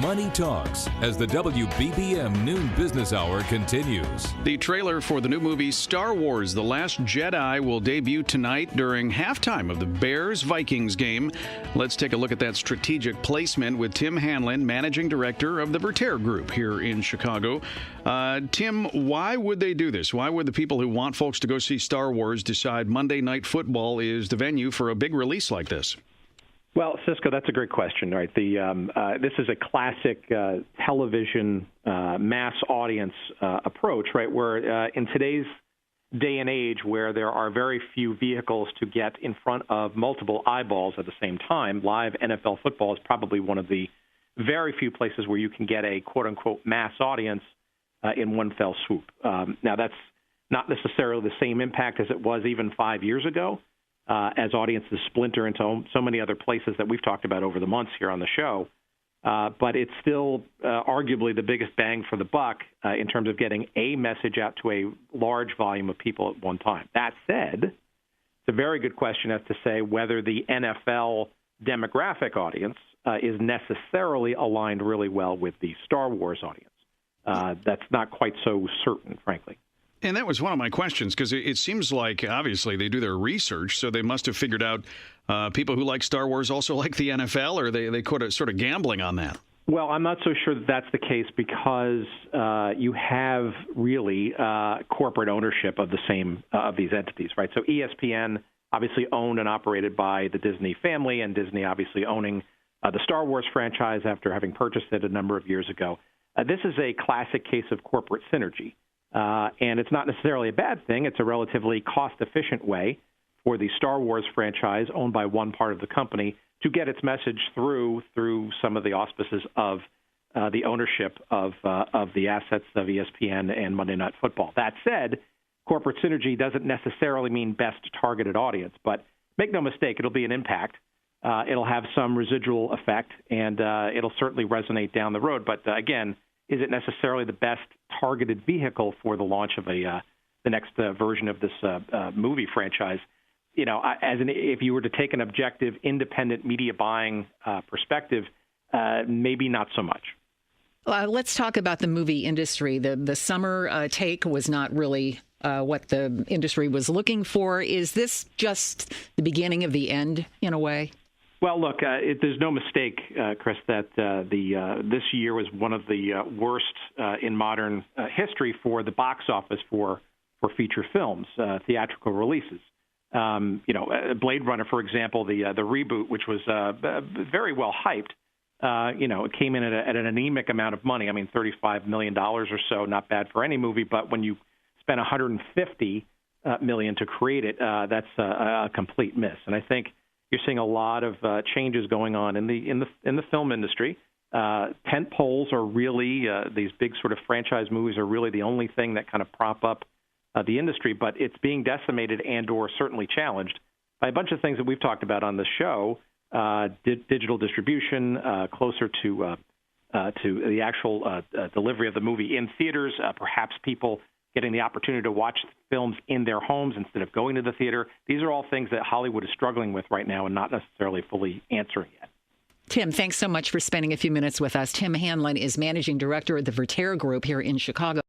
Money Talks as the WBBM Noon Business Hour continues. The trailer for the new movie Star Wars: The Last Jedi will debut tonight during halftime of the Bears-Vikings game. Let's take a look at that strategic placement with Tim Hanlon, managing director of the Vertere Group here in Chicago. Tim, why would they do this? Why would the people who want folks to go see Star Wars decide Monday Night Football is the venue for a big release like this? Well, Cisco, that's a great question, right? This is a classic television mass audience approach, right? Where in today's day and age, where there are very few vehicles to get in front of multiple eyeballs at the same time, live NFL football is probably one of the very few places where you can get a quote-unquote mass audience in one fell swoop. Now, that's not necessarily the same impact as it was even 5 years ago. As audiences splinter into so many other places that we've talked about over the months here on the show. But it's still arguably the biggest bang for the buck in terms of getting a message out to a large volume of people at one time. That said, it's a very good question as to say whether the NFL demographic audience is necessarily aligned really well with the Star Wars audience. That's not quite so certain, frankly. And that was one of my questions, because it seems like, obviously, they do their research, so they must have figured out people who like Star Wars also like the NFL, or they could have sort of gambling on that. Well, I'm not so sure that that's the case because you have really corporate ownership of the same of these entities, right? So ESPN obviously owned and operated by the Disney family, and Disney obviously owning the Star Wars franchise after having purchased it a number of years ago. This is a classic case of corporate synergy. And it's not necessarily a bad thing. It's a relatively cost-efficient way for the Star Wars franchise, owned by one part of the company, to get its message through some of the auspices of the ownership of the assets of ESPN and Monday Night Football. That said, corporate synergy doesn't necessarily mean best targeted audience, but make no mistake, it'll be an impact. It'll have some residual effect, and it'll certainly resonate down the road. But again, is it necessarily the best targeted vehicle for the launch of the next version of this movie franchise? You know, if you were to take an objective, independent media buying perspective, maybe not so much. Let's talk about the movie industry. The summer take was not really what the industry was looking for. Is this just the beginning of the end, in a way? Well, look, there's no mistake, Chris, that this year was one of the worst in modern history for the box office for feature films, theatrical releases. Blade Runner, for example, the reboot, which was very well hyped, it came in at an anemic amount of money. I mean, $35 million or so, not bad for any movie. But when you spend $150 million to create it, that's a complete miss. And I think you're seeing a lot of changes going on in the film industry. Tent poles are really these big sort of franchise movies are really the only thing that kind of prop up the industry, but it's being decimated and/or certainly challenged by a bunch of things that we've talked about on the show: digital distribution, closer to the actual delivery of the movie in theaters, perhaps people getting the opportunity to watch films in their homes instead of going to the theater. These are all things that Hollywood is struggling with right now and not necessarily fully answering yet. Tim, thanks so much for spending a few minutes with us. Tim Hanlon is managing director of the Vertere Group here in Chicago.